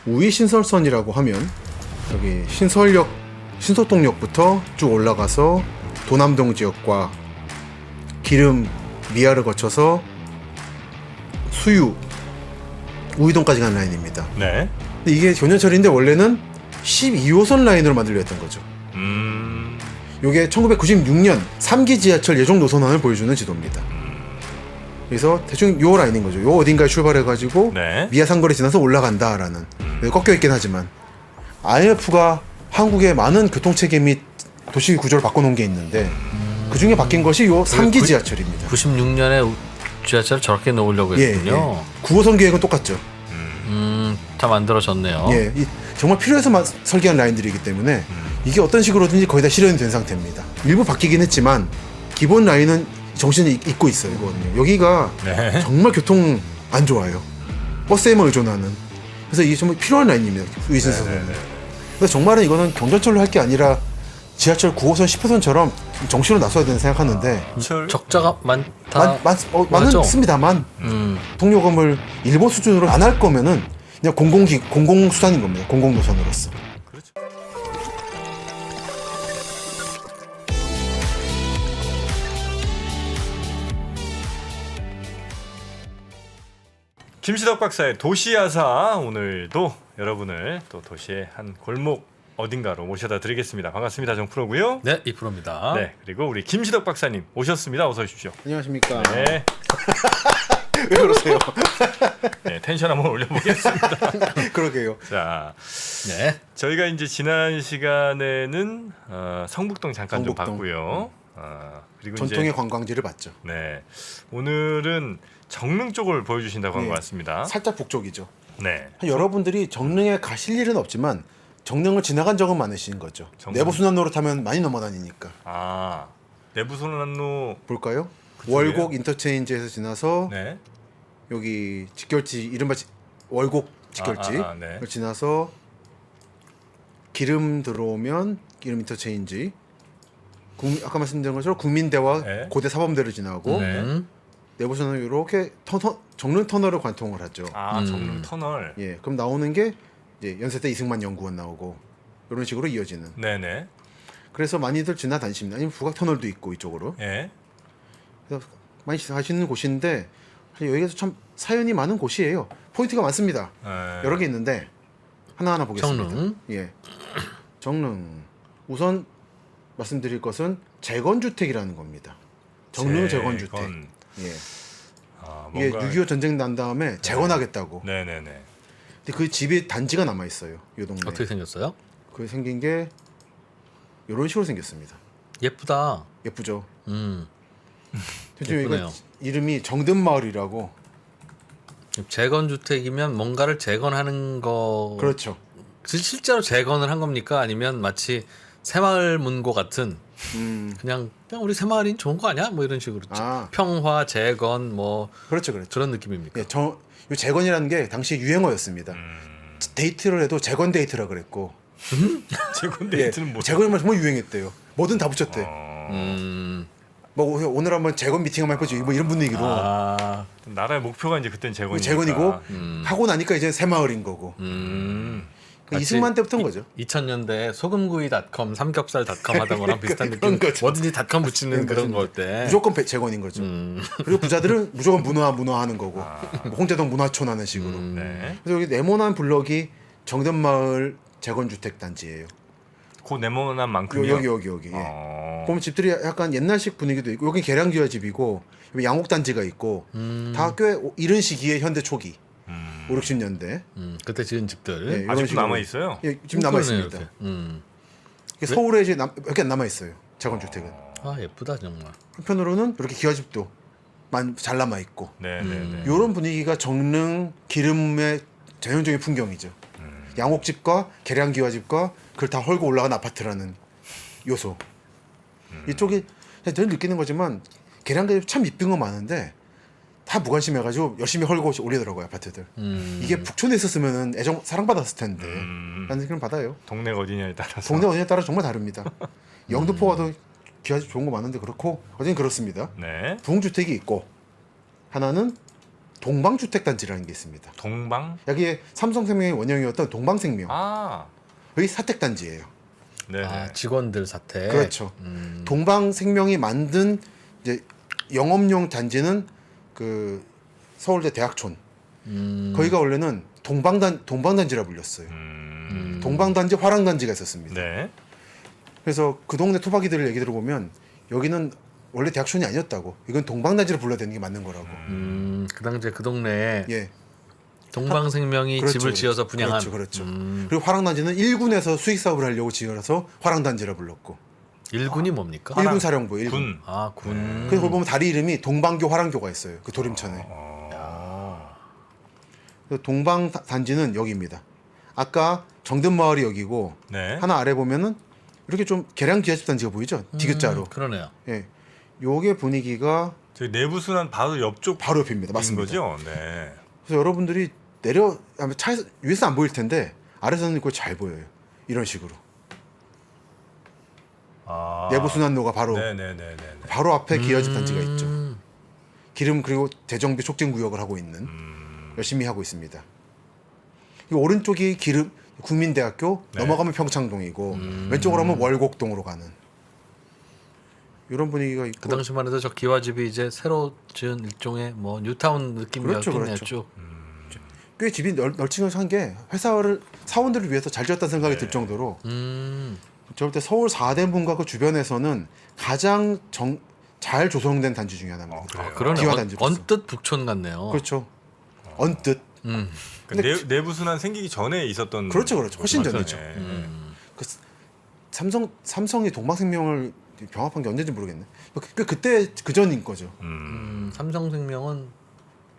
우이 신설선이라고 하면 여기 신소동역부터 쭉 올라가서 도남동 지역과 기름 미아를 거쳐서 수유 우이동까지 가는 라인입니다. 네. 근데 이게 전년철인데 원래는 12호선 라인으로 만들려 했던 거죠. 이게 1996년 3기 지하철 예정 노선안을 보여주는 지도입니다. 그래서 대충 요 라인인 거죠. 요 어딘가에 출발해가지고 네. 미아 상거리 지나서 올라간다라는. 꺾여 있긴 하지만 IMF가 한국의 많은 교통체계 및 도시 구조를 바꿔놓은 게 있는데 그 중에 바뀐 것이 요 3기 지하철입니다. 96년에 지하철을 저렇게 놓으려고 했군요. 9호선 계획은 똑같죠. 다 만들어졌네요. 예, 정말 필요해서 설계한 라인들이기 때문에 이게 어떤 식으로든지 거의 다 실현이 된 상태입니다. 일부 바뀌긴 했지만 기본 라인은 정신이 잊고 있어요. 이거는요. 여기가 네. 정말 교통 안 좋아요. 버스에만 의존하는. 그래서 이게 정말 필요한 라인입니다. 의신선은. 근데 정말은 이거는 경전철로 할 게 아니라 지하철 9호선, 10호선처럼 정시로 나서야 되는 생각하는데 적자가 많다. 많은 씁니다만 통요금을 일본 수준으로 안 할 거면은 그냥 공공수단인 겁니다. 공공노선으로서. 그렇죠. 김시덕 박사의 도시야사, 오늘도 여러분을 또 도시의 한 골목 어딘가로 모셔다 드리겠습니다. 반갑습니다. 정프로고요. 네, 2%입니다. 네, 그리고 우리 김시덕 박사님 오셨습니다. 어서 오십시오. 안녕하십니까. 네, 왜 그러세요? 네, 텐션 한번 올려보겠습니다. 그러게요. 자, 네. 저희가 이제 지난 시간에는 성북동 잠깐 좀 성북동. 봤고요. 그리고 전통의 이제 관광지를 봤죠. 네, 오늘은 정릉 쪽을 보여주신다고 한 네. 것 같습니다. 살짝 북쪽이죠. 네, 여러분들이 정릉에 가실 일은 없지만 정릉을 지나간 적은 많으신 거죠. 정릉. 내부순환로로 타면 많이 넘어다니니까. 아, 내부순환로. 볼까요? 그쪽이에요? 월곡 인터체인지에서 지나서 네, 여기 직결지 이른바 월곡 직결지 네. 를 지나서 기름 들어오면 기름 인터체인지 아까 말씀드린 것처럼 국민대와 네. 고대 사범대를 지나고 네. 내부선은 이렇게 정릉 터널을 관통을 하죠. 정릉 터널. 예, 그럼 나오는 게 이제 연세대 이승만 연구원 나오고 이런 식으로 이어지는. 네네. 그래서 많이들 지나다니십니다. 아니면 북악 터널도 있고 이쪽으로. 예. 그래서 많이 가시는 곳인데 사실 여기가 참 사연이 많은 곳이에요. 포인트가 많습니다. 여러 개 있는데 하나하나 보겠습니다. 정릉. 예. 정릉. 우선 말씀드릴 것은 재건주택이라는 겁니다. 정릉 재건주택. 예. 이게 뭔가. 6.25 전쟁 난 다음에 재건하겠다고. 네네네. 근데 그 집이 단지가 남아 있어요. 이 동네. 어떻게 생겼어요? 그 생긴 게 이런 식으로 생겼습니다. 예쁘다. 예쁘죠. 예쁘네요. 이거 이름이 정든마을이라고. 재건주택이면 뭔가를 재건하는 거. 그렇죠. 실제로 재건을 한 겁니까? 아니면 마치 새마을 문고 같은 그냥 우리 새마을인 좋은 거 아니야? 뭐 이런 식으로 평화, 재건 뭐 그렇죠. 그런 느낌입니까? 예, 이 재건이라는 게 당시 유행어였습니다. 데이트를 해도 재건 데이트라 그랬고. 재건 데이트는 뭐? 재건만 정말 유행했대요. 뭐든 다 붙였대. 뭐 오늘 한번 재건 미팅 한번 해보지. 뭐 이런 분위기로. 나라의 목표가 이제 그땐 재건이니까. 재건이고 하고 나니까 이제 새마을인 거고. 이승만 때부터인 거죠. 2000년대 소금구이닷컴, 삼겹살닷컴 하던 거랑 비슷한 느낌. 거죠. 뭐든지 닷컴 붙이는 그런 걸 때. 무조건 재건인 거죠. 그리고 부자들은 무조건 문화하는 거고. 뭐 홍제동 문화촌 하는 식으로. 네. 그래서 여기 네모난 블럭이 정든마을 재건주택 단지예요. 그 네모난 만큼이요? 여기. 예. 보면 집들이 약간 옛날식 분위기도 있고 여기 계량기와 집이고 여기 양옥단지가 있고 다 꽤 이른 시기에 현대 초기 5, 60년대 그때 지은 집들. 예, 이런 아직도 식으로. 남아 있어요? 예, 지금 남아 있습니다. 서울에 이제 몇 개 남아 있어요. 재건주택은. 예쁘다 정말. 한편으로는 이렇게 기와집도 잘 남아 있고. 네네네. 이런 분위기가 정릉 기름의 전형적인 풍경이죠. 양옥집과 계량기와집과 그걸 다 헐고 올라간 아파트라는 요소. 이쪽이 늘 느끼는 거지만 계량기와집 참 이쁜 거 많은데 다 무관심해가지고 열심히 헐고 올리더라고요 아파트들. 이게 북촌에 있었으면 사랑받았을 텐데 라는 느낌을 받아요. 동네가 어디냐에 따라서. 동네 어디냐에 따라 정말 다릅니다. 영등포 가도 기와집 좋은 거 많은데 그렇고 어디는 그렇습니다. 네. 부흥주택이 있고 하나는 동방주택단지라는 게 있습니다. 동방? 여기에 삼성생명의 원형이었던 동방생명 아, 여기 사택단지예요. 네. 아, 직원들 사태. 그렇죠. 동방생명이 만든 이제 영업용 단지는 그 서울대 대학촌. 거기가 원래는 동방단지라 불렸어요. 동방단지, 화랑단지가 있었습니다. 네. 그래서 그 동네 토박이들 얘기 들어보면 여기는 원래 대학촌이 아니었다고. 이건 동방단지로 불러야 되는 게 맞는 거라고. 그 당시에 그 동네에 예. 동방생명이 그렇죠, 집을 그렇죠. 지어서 분양한. 그렇죠. 그리고 화랑단지는 1군에서 수익 사업을 하려고 지어서 화랑단지라 불렀고. 1군이 뭡니까? 1군 사령부 1군. 군. 아, 군. 그래서 거기 보면 다리 이름이 동방교 화랑교가 있어요. 그 도림천에. 그래서 동방단지는 여기입니다. 아까 정든마을이 여기고 네. 하나 아래 보면은 이렇게 좀 계량기아집 단지가 보이죠? 디귿자로. 그러네요. 예. 요게 분위기가 저희 내부 순환 바로 옆쪽 바로 옆입니다. 맞습니다. 거죠? 네. 그래서 여러분들이 내려 아마 차에서 위에서 안 보일 텐데 아래서는 그거 잘 보여요. 이런 식으로. 아. 내부 순환로가 바로 네네네네. 바로 앞에 기아집 단지가 있죠. 기름 그리고 대정비 촉진 구역을 하고 있는 열심히 하고 있습니다. 이 오른쪽이 기름 국민대학교 네. 넘어가면 평창동이고 왼쪽으로 하면 월곡동으로 가는 이런 분위기가 있고 그 당시만 해도 저 기와집이 이제 새로 지은 일종의 뭐 뉴타운 느낌이었겠네요. 그렇죠. 쭉. 꽤 집이 널찍한 게 회사를 사원들을 위해서 잘 지었다는 생각이 들 정도로 제가 볼 때 서울 4대 문가 그 주변에서는 가장 잘 조성된 단지 중에 하나입니다. 그래요? 그러네. 기와 단지로서. 언뜻 북촌 같네요. 그렇죠. 언뜻. 근데 내부 순환 생기기 전에 있었던 그렇죠. 훨씬 거죠? 전이죠. 네. 그 삼성이 동방생명을 병합한 게 언제인지 모르겠네. 그때 그 전인 거죠. 삼성생명은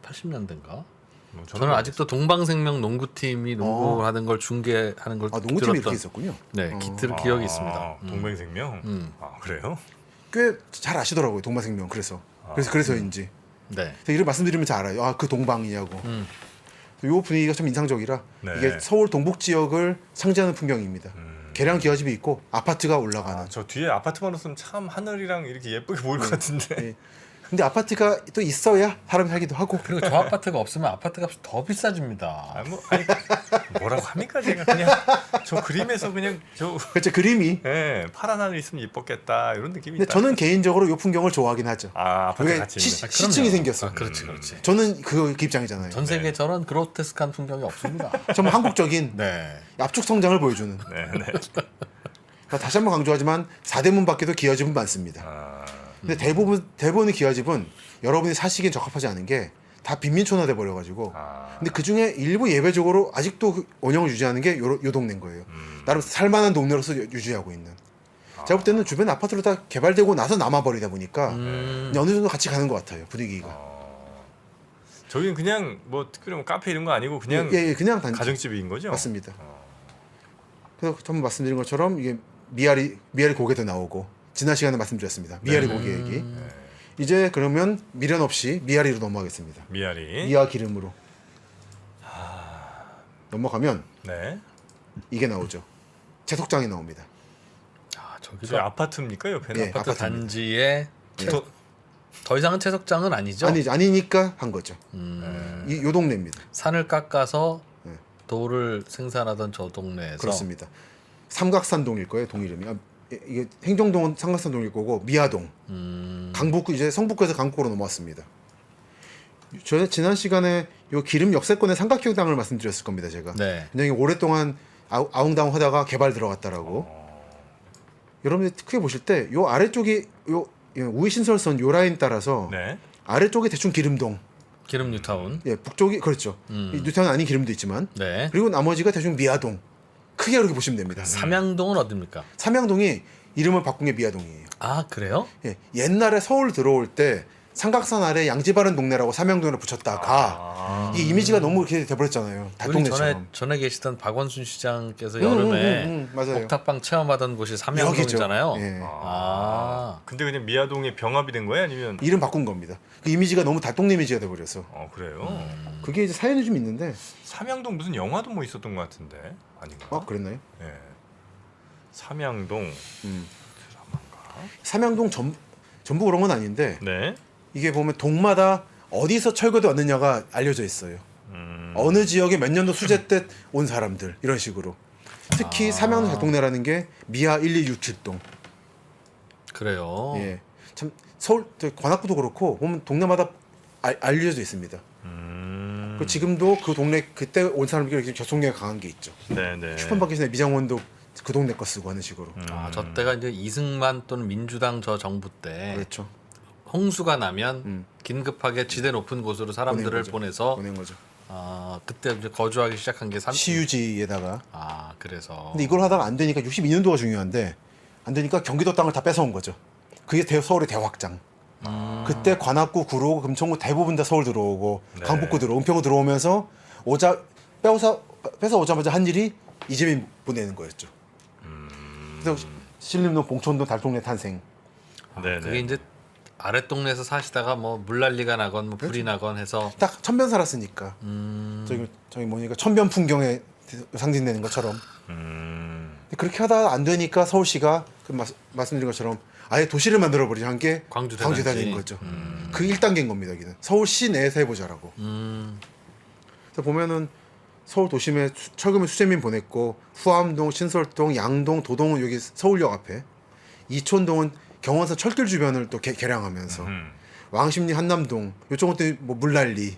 80년대인가? 뭐 저는 아직도 동방생명 농구팀이 농구하는 걸 중계하는 걸 농구팀이 들었던 이렇게 있었군요. 네, 들은 기억이 있습니다. 아, 동맹생명. 아 그래요? 꽤 잘 아시더라고요. 동방생명. 그래서인지. 네. 그래서 이를 말씀드리면 잘 알아요. 아, 그 동방이냐고. 요 분위기가 참 인상적이라 네. 이게 서울 동북 지역을 상징하는 풍경입니다. 계량 기와집이 있고 아파트가 올라가는. 저 뒤에 아파트만 없으면 참 하늘이랑 이렇게 예쁘게 보일 것 같은데. 예. 근데 아파트가 또 있어야 사람이 살기도 하고. 그리고 저 아파트가 없으면 아파트 값이 더 비싸집니다. 아니, 뭐라고 합니까 제가 그냥 저 그림에서 그냥 저 그렇죠. 그림이. 예, 파란 하늘 있으면 이뻤겠다 이런 느낌이 근데 있다. 저는 개인적으로 이 풍경을 좋아하긴 하죠. 아 아파트 왜 같이 있는. 시층이 생겼어. 그렇지, 그렇지. 저는 그 입장이잖아요. 전 세계에 저런 그로테스크한 풍경이 없습니다. 정말 한국적인 네. 압축 성장을 보여주는. 네. 그러니까 다시 한번 강조하지만 4대문 밖에도 기와집은 많습니다. 아, 근데 대부분의 기와집은 여러분이 사시기엔 적합하지 않은 게 다 빈민촌화돼 버려가지고. 근데 그 중에 일부 예외적으로 아직도 그 원형을 유지하는 게 요 동네인 거예요. 나름 살만한 동네로서 유지하고 있는. 제가 볼 때는 주변 아파트로 다 개발되고 나서 남아버리다 보니까 어느 정도 같이 가는 것 같아요 분위기가. 저기는 그냥 뭐 특별히 뭐 카페 이런 거 아니고 그냥 그냥 단지. 가정집인 거죠? 맞습니다. 그래서 처음 말씀드린 것처럼 이게 미아리 고개도 나오고 지난 시간에 말씀드렸습니다. 미아리 고개 얘기. 이제 그러면 미련 없이 미아리로 넘어가겠습니다. 미아리. 미아 기름으로 넘어가면 네. 이게 나오죠. 채석장이 나옵니다. 아, 저기 저기가 아파트입니까 옆에는? 예, 아파트 아파트입니다. 단지에 더- 더 이상은 채석장은 아니죠. 아니니까 한 거죠. 요 동네입니다. 산을 깎아서 네. 돌을 생산하던 저 동네에서 그렇습니다. 삼각산동일 거예요. 동 이름이. 이게 행정동은 삼각산동일 거고 미아동. 강북구 이제 성북구에서 강북구로 넘어왔습니다. 저 지난 시간에 요 기름 역세권의 삼각형당을 말씀드렸을 겁니다. 제가. 네. 굉장히 오랫동안 아웅다웅 하다가 개발 들어갔다라고. 여러분들 크게 보실 때 요 아래쪽이 요 우이신설선 요 라인 따라서 네. 아래쪽이 대충 기름동. 기름 뉴타운. 예, 북쪽이 그렇죠. 이 뉴타운 아닌 기름도 있지만. 네. 그리고 나머지가 대충 미아동. 크게 그렇게 보시면 됩니다. 삼양동은 어딥니까? 삼양동이 이름을 바꾼 게 미아동이에요. 아, 그래요? 예, 옛날에 서울 들어올 때 삼각산 아래 양지바른 동네라고 삼양동을 붙였다가 이 이미지가 너무 이렇게 돼버렸잖아요. 우리 달동네처럼. 전에 계시던 박원순 시장께서 여름에 맞아요. 옥탑방 체험하던 곳이 삼양동이잖아요. 여기죠. 예. 아, 근데 그냥 미아동이 병합이 된 거예요? 아니면 이름 바꾼 겁니다. 그 이미지가 너무 달동네 이미지가 돼버려서. 그래요? 그게 이제 사연이 좀 있는데. 삼양동 무슨 영화도 뭐 있었던 것 같은데 아닌가? 그랬나요? 예. 삼양동. 삼양동 전부 그런 건 아닌데 네. 이게 보면 동마다 어디서 철거돼 왔느냐가 알려져 있어요. 어느 지역에 몇 년도 수재 때 온 사람들 이런 식으로. 특히 삼양동 작동네라는 게 미아 1267동. 그래요. 예, 참 서울 관악구도 그렇고 보면 동네마다 알려져 있습니다. 그 지금도 그 동네 그때 온 사람들이 접속력이 강한 게 있죠. 네네. 출판밖에 미장원도 그 동네 거 쓰고 하는 식으로. 저 때가 이제 이승만 또는 민주당 저 정부 때 그렇죠. 홍수가 나면 긴급하게 지대 높은 곳으로 사람들을 보낸 거죠. 보내서 보낸 거죠. 그때 이제 거주하기 시작한 게 시유지에다가. 그래서 근데 이걸 하다가 안 되니까 62년도가 중요한데 안 되니까 경기도 땅을 다 뺏어온 거죠. 그게 서울의 대확장. 그때 관악구, 구로, 금천구 대부분 다 서울 들어오고 네. 강북구 들어오고 은평구 들어오면서 뺏어 오자마자 한 일이 이재민 보내는 거였죠. 그래서 신림동, 봉천동, 달동네 탄생. 네네. 그게 이제 아랫 동네에서 사시다가 뭐 물난리가 나건 뭐 불이 나건 해서 딱 천변 살았으니까. 저기 뭐니까 천변 풍경에 상징되는 것처럼. 근데 그렇게 하다가 안 되니까 서울시가 말씀드린 것처럼 아예 도시를 만들어버리자 한 게 광주대단지. 된 거죠. 그 1단계인 겁니다. 여기는 서울시 내에서 해보자라고. 그래서 보면은 서울 도심에 철거민 수재민 보냈고 후암동, 신설동, 양동, 도동은 여기 서울역 앞에, 이촌동은 경원선 철길 주변을 또 개량하면서 왕십리, 한남동 이쪽은 또뭐 물난리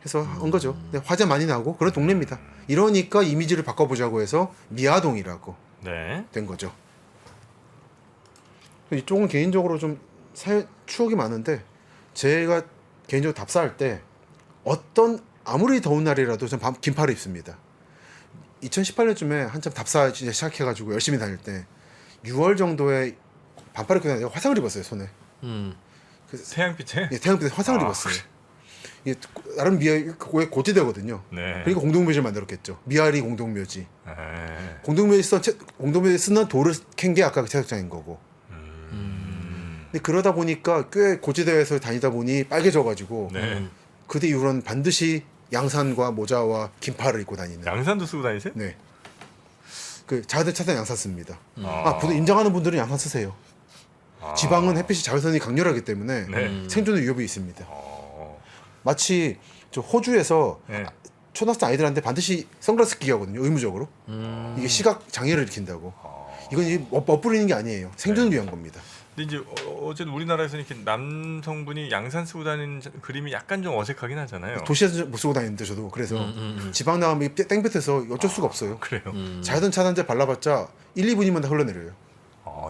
해서 한 거죠. 근데 화재 많이 나고 그런 동네입니다. 이러니까 이미지를 바꿔보자고 해서 미아동이라고 네. 된 거죠. 이쪽은 개인적으로 좀 추억이 많은데 제가 개인적으로 답사할 때 아무리 더운 날이라도 전 긴팔을 입습니다. 2018년쯤에 한참 답사 시작해가지고 열심히 다닐 때 6월 정도에 반팔 입고 다니다가 화상을 입었어요, 손에. 태양빛에? 예, 태양빛에 화상을 입었어요. 이게 나름 미아의 고지대거든요. 네. 그러니까 공동묘지를 만들었겠죠. 미아리 공동묘지. 네. 공동묘지 쓰는 돌을 캔 게 아까 그 채석장인 거고. 근데 그러다 보니까 꽤 고지대에서 다니다 보니 빨개져가지고 네. 그때 이후로는 반드시 양산과 모자와 긴팔을 입고 다니는. 양산도 쓰고 다니세요? 네. 그 자외선 차단 양산 씁니다. 아. 인정하는 분들은 양산 쓰세요. 지방은 햇빛이 자외선이 강렬하기 때문에 네. 생존의 위협이 있습니다. 마치 저 호주에서 네. 초등학생 아이들한테 반드시 선글라스 끼게 하거든요. 의무적으로. 이게 시각 장애를 일으킨다고. 이건 멋부리는 게 아니에요. 생존을 위한 겁니다. 근데 이제 어쨌든 우리나라에서 이렇게 남성분이 양산 쓰고 다니는 그림이 약간 좀 어색하긴 하잖아요. 도시에서 못 쓰고 다니는데 저도 그래서 지방 나가면 땡볕에서 어쩔 수가 없어요. 그래요. 자외선 차단제 발라봤자 1, 2분이면 다 흘러내려요.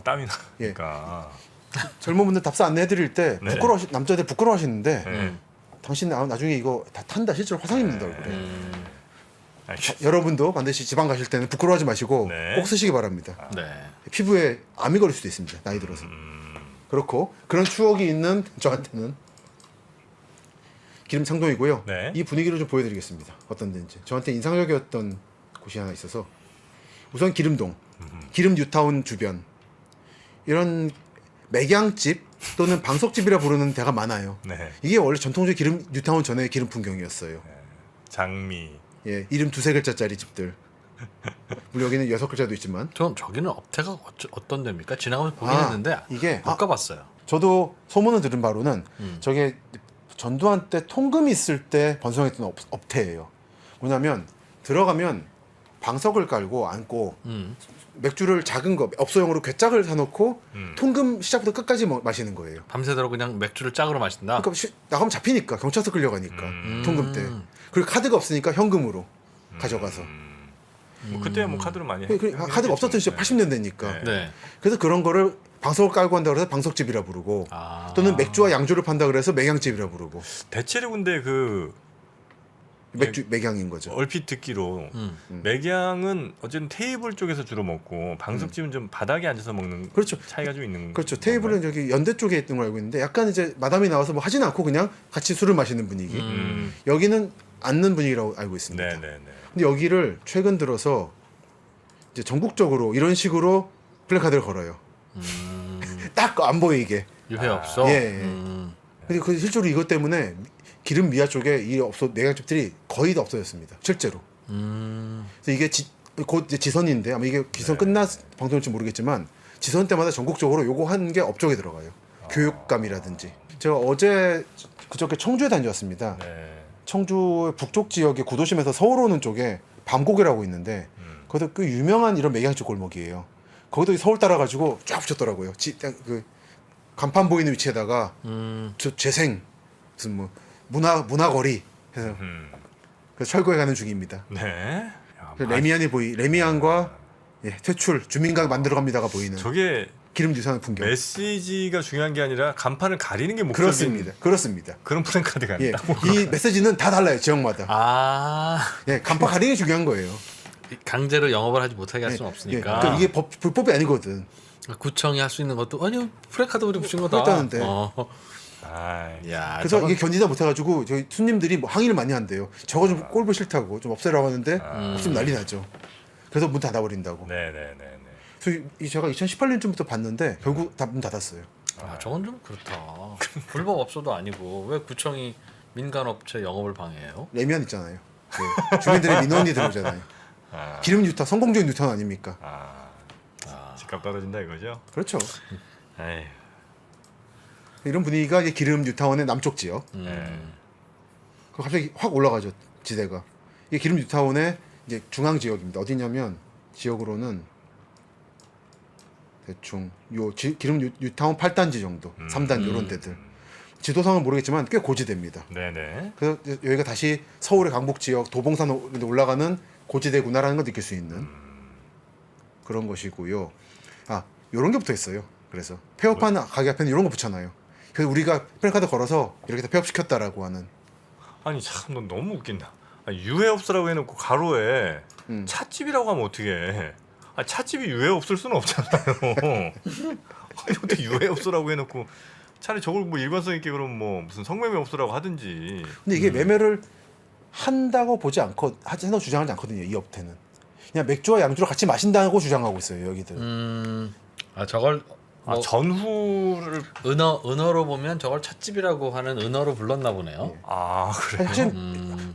땀이 예. 나니까. 젊은 분들 답사 안내해드릴 때 네. 남자들 부끄러워하시는데 네. 당신 나중에 이거 다 탄다 실제로 화상 입는다 얼굴에. 알겠습니다. 여러분도 반드시 지방 가실 때는 부끄러워하지 마시고 네. 꼭 쓰시기 바랍니다. 네. 피부에 암이 걸릴 수도 있습니다. 나이 들어서. 그렇고 그런 추억이 있는 저한테는 기름 창동이고요. 네. 이 분위기를 좀 보여드리겠습니다. 어떤 데인지. 저한테 인상적이었던 곳이 하나 있어서 우선 기름동, 기름 뉴타운 주변 이런 맥양집 또는 방석집이라 부르는 데가 많아요. 네. 이게 원래 전통적인 기름 뉴타운 전의 기름 풍경이었어요. 장미. 예, 이름 2-3글자짜리 집들. 물론 여기는 6글자도 있지만 전 저기는 업태가 어떤 데입니까? 지나가면서 보긴 했는데 이게 못 가봤어요. 저도 소문을 들은 바로는 저게 전두환 때 통금이 있을 때 번성했던 업태예요. 뭐냐면 들어가면 방석을 깔고 앉고 맥주를 작은 거 업소용으로 괴짝을 사놓고 통금 시작부터 끝까지 마시는 거예요. 밤새도록 그냥 맥주를 짝으로 마신다. 그러니까 나가면 잡히니까 경찰서 끌려가니까 통금 때. 그리고 카드가 없으니까 현금으로 가져가서. 뭐 그때 뭐 카드로 많이 카드가 없었던 시절 80년대니까. 네. 그래서 그런 거를 방석을 깔고 한다 그래서 방석집이라 부르고 또는 맥주와 양주를 판다 그래서 맥양집이라 부르고. 대체로 근데 그 맥양인 거죠. 얼핏 듣기로 맥양은 어쨌든 테이블 쪽에서 주로 먹고 방석집은 좀 바닥에 앉아서 먹는 그렇죠. 차이가 좀 있는 그렇죠. 테이블은 저기 연대 쪽에 있던 걸 알고 있는데 약간 이제 마담이 나와서 뭐 하진 않고 그냥 같이 술을 마시는 분위기. 여기는 앉는 분위기라고 알고 있습니다. 네네네. 근데 여기를 최근 들어서 이제 전국적으로 이런 식으로 플래카드를 걸어요. 딱 안 보이게. 유해 없어. 예. 근데 그 실제로 이것 때문에 기름 미아 쪽에 이 맥양집들이 거의 다 없어졌습니다. 실제로. 그래서 이게 곧 이제 지선인데 아마 이게 기선 끝나 방송일지 모르겠지만 지선 때마다 전국적으로 요거 한 게 업적에 들어가요. 교육감이라든지. 제가 어제 그저께 청주에 다녀왔습니다. 네. 청주 북쪽 지역의 구도심에서 서울 오는 쪽에 밤고개라고 있는데 거기도 꽤 유명한 이런 매장집 골목이에요. 거기도 서울 따라가지고 쫙 붙였더라고요. 그 간판 보이는 위치에다가 저 재생 무슨 뭐 문화거리 해서 그래서 철거해 가는 중입니다. 네. 야, 레미안과 예, 퇴출 주민강 만들어 갑니다가 보이는 저게 기름 유사한 풍경. 메시지가 중요한 게 아니라 간판을 가리는 게 목적인 그렇습니다. 그런 플랜카드가 예, 아니다. 이 메시지는 다 달라요 지역마다. 아 예, 간판 가리는 게 중요한 거예요. 강제로 영업을 하지 못하게 할 예, 수는 예, 없으니까. 그러니까 이게 불법이 아니거든. 구청이 할 수 있는 것도 아니요 프레카드 우리 붙인 거다. 그렇다는데. 야, 그래서 저건- 이게 견디다 못해가지고 저희 손님들이 뭐 항의를 많이 한대요. 저거 좀 꼴보 싫다고 좀 없애라고 하는데 없으면 난리 나죠. 그래서 문 닫아버린다고. 네네네네. 그래서 제가 2018년쯤부터 봤는데 결국 다 문 닫았어요. 저건 좀 그렇다. 불법 업소도 아니고 왜 구청이 민간 업체 영업을 방해해요? 레미안 있잖아요. 네. 주민들의 민원이 들어오잖아요. 기름 유타 성공적인 유타는 아닙니까? 집값 떨어진다 이거죠? 그렇죠. 에이. 이런 분위기가 이제 기름 뉴타운의 남쪽 지역. 네. 그 갑자기 확 올라가죠 지대가. 이게 기름 뉴타운의 이제 중앙 지역입니다. 어디냐면 지역으로는 대충 기름 뉴타운 8단지 정도, 3단 이런 데들. 지도상은 모르겠지만 꽤 고지대입니다. 네네. 그래서 여기가 다시 서울의 강북 지역 도봉산 올라가는 고지대구나라는 걸 느낄 수 있는 그런 것이고요. 아, 요런 게 붙어 있어요. 그래서 폐업한 가게 앞에는 이런 거 붙여놔요. 그래서 우리가 프랜카드 걸어서 이렇게 다 폐업시켰다라고 하는. 아니 참 넌 너무 웃긴다. 아니, 유해업소라고 해놓고 가로에 찻집이라고 하면 어떻게 해? 아, 찻집이 유해업소일 수는 없잖아요. 아니, 어떻게 유해업소라고 해놓고 차라리 저걸 뭐 일관성 있게 그럼 뭐 무슨 성매매업소라고 하든지. 근데 이게 매매를 한다고 한다고 주장하지 않거든요. 이 업태는 그냥 맥주와 양주를 같이 마신다고 주장하고 있어요. 여기들. 아 저걸 아, 전후를 은어로 보면 저걸 찻집이라고 하는 은어로 불렀나 보네요. 아 그래. 사실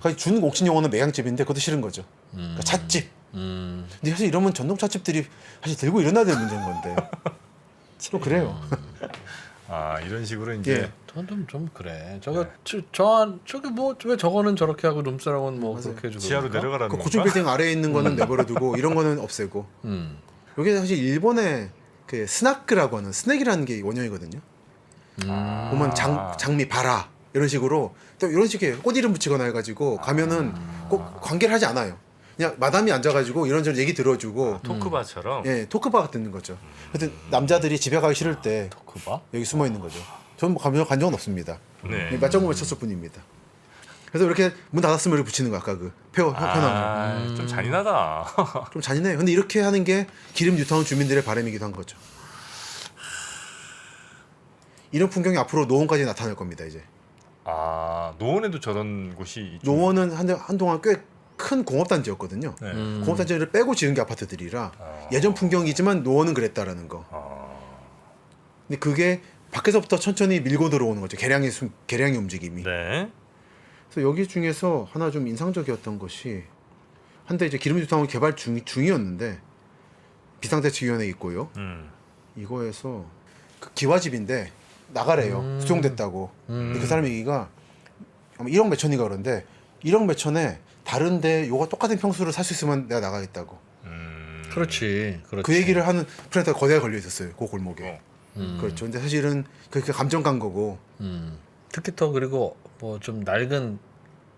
거의 준 옥신 용어는 매장집인데 그것도 싫은 거죠. 그러니까 찻집. 근데 사실 이러면 전통 찻집들이 사실 들고 일어나야 될 문제인 건데. 또 그래요. 아 이런 식으로 이제 예. 저건 좀 그래. 저기 뭐 왜 저거는 저렇게 하고 룸사롱은 뭐 그렇게 해주고 지하로 그러니까? 내려가라는 그 건가? 고층 빌딩 아래에 있는 거는 내버려두고 이런 거는 없애고. 여기 사실 일본의 그 스나크라고 하는 스낵이라는 게 원형이거든요. 보면 장미 바라 이런 식으로 또 이런 식의 꽃 이름 붙이거나 해가지고 가면은 꼭 관계를 하지 않아요. 그냥 마담이 앉아가지고 이런저런 얘기 들어주고 토크바처럼. 예 토크바가 듣는 거죠. 하여튼 남자들이 집에 가기 싫을 때 토크바? 여기 숨어 있는 거죠. 저는 뭐 간 적은 없습니다. 네. 맞장구만 쳤을 뿐입니다. 그래서 이렇게 문 닫았으면 이렇게 붙이는 거 아까 그 편함을. 좀 잔인하다. 좀 잔인해요. 근데 이렇게 하는 게 기름 뉴타운 주민들의 바람이기도 한 거죠. 이런 풍경이 앞으로 노원까지 나타날 겁니다. 이제 아 노원에도 저런 곳이 있죠. 노원은 한동안 꽤 큰 공업단지였거든요. 네. 공업단지를 빼고 지은 게 아파트들이라 예전 풍경이지만 노원은 그랬다라는 거. 근데 그게 밖에서부터 천천히 밀고 들어오는 거죠. 개량의 움직임이. 네. 그래서 여기 중에서 하나 좀 인상적이었던 것이 한때 이제 기름 뉴타운 개발 중이었는데 비상대책위원회 있고요. 이거에서 그 기와집인데 나가래요. 수용됐다고. 근데 그 사람 얘기가 아마 1억 몇천이가 그런데 1억 몇천에 다른데 요가 똑같은 평수를 살 수 있으면 내가 나가겠다고. 그렇지. 그 얘기를 하는 프렌트가 거대하게 걸려 있었어요. 그 골목에. 그렇죠. 근데 사실은 그렇게 감정 간 거고. 특히 또 그리고 뭐 좀 낡은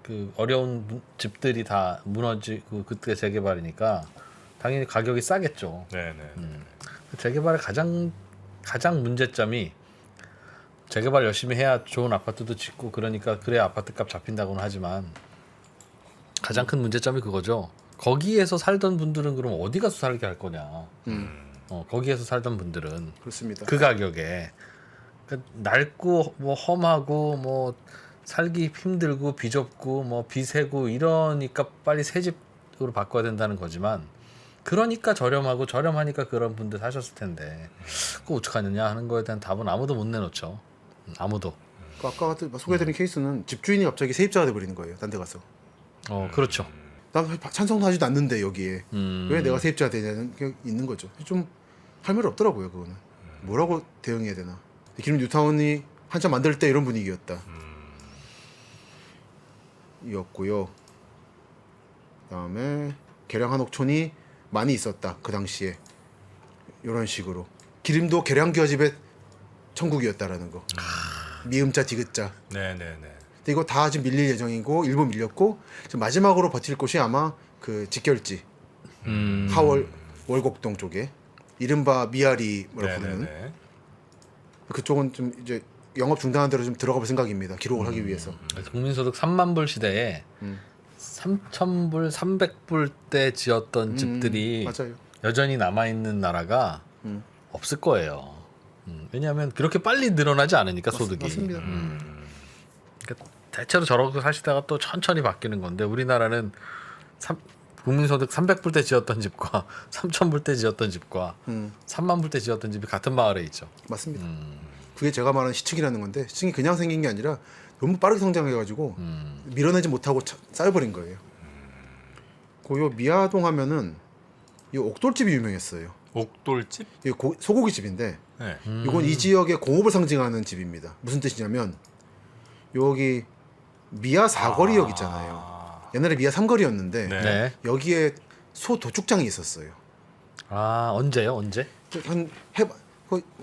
그 어려운 집들이 다 무너지고 그때 재개발이니까 당연히 가격이 싸겠죠. 네네. 재개발의 가장 문제점이 재개발 열심히 해야 좋은 아파트도 짓고 그러니까 그래야 아파트값 잡힌다고는 하지만 가장 큰 문제점이 그거죠. 거기에서 살던 분들은 그럼 어디 가서 살게 할 거냐. 거기에서 살던 분들은 그렇습니다. 그 가격에 그러니까 낡고 뭐 험하고 뭐 살기 힘들고 비좁고 뭐 비세고 이러니까 빨리 새 집으로 바꿔야 된다는 거지만 그러니까 저렴하니까 그런 분들 사셨을 텐데 그거 어떡하느냐 하는 거에 대한 답은 아무도 못 내놓죠. 아무도. 그 아까 소개해드린 케이스는 집주인이 갑자기 세입자가 돼버리는 거예요. 딴 데 가서. 그렇죠. 난 찬성도 하지도 않는데 여기에 왜 내가 세입자가 되냐는 게 있는 거죠. 좀 할 말이 없더라고요. 그거는 뭐라고 대응해야 되나. 기름 뉴타운이 한참 만들 때 이런 분위기였다. 이었고요. 그다음에 계량 한옥촌이 많이 있었다 그 당시에. 이런 식으로 기림도 계량기와집의 천국이었다라는 거. 미음자 디귿자. 네네네. 근데 이거 다 지금 밀릴 예정이고 일부 밀렸고 지금 마지막으로 버틸 곳이 아마 그 직결지 하월 월곡동 쪽에 이른바 미아리라고 부르는 네네네. 그쪽은 좀 이제 영업 중단한 대로 좀 들어가 볼 생각입니다. 기록을 하기 위해서. 그래서 국민소득 3만 불 시대에 3,000불, 300불 때 지었던 집들이 맞아요. 여전히 남아 있는 나라가 음. 없을 거예요. 왜냐하면 그렇게 빨리 늘어나지 않으니까 소득이. 맞습니다. 그러니까 대체로 저렇게 사시다가 또 천천히 바뀌는 건데 우리나라는 국민소득 300불 때 지었던 집과 3,000불 때 지었던 집과 3만 불 때 지었던 집이 같은 마을에 있죠. 맞습니다. 그게 제가 말하는 시층이라는 건데 시층이 그냥 생긴 게 아니라 너무 빠르게 성장해가지고 밀어내지 못하고 쌓여버린 거예요. 고요 미아동 하면은 이 옥돌집이 유명했어요. 옥돌집? 이 소고기 집인데 네. 이건 이 지역의 공업을 상징하는 집입니다. 무슨 뜻이냐면 여기 미아 사거리역 있잖아요. 옛날에 미아 삼거리였는데 네. 네. 여기에 소 도축장이 있었어요. 아 언제요? 언제? 한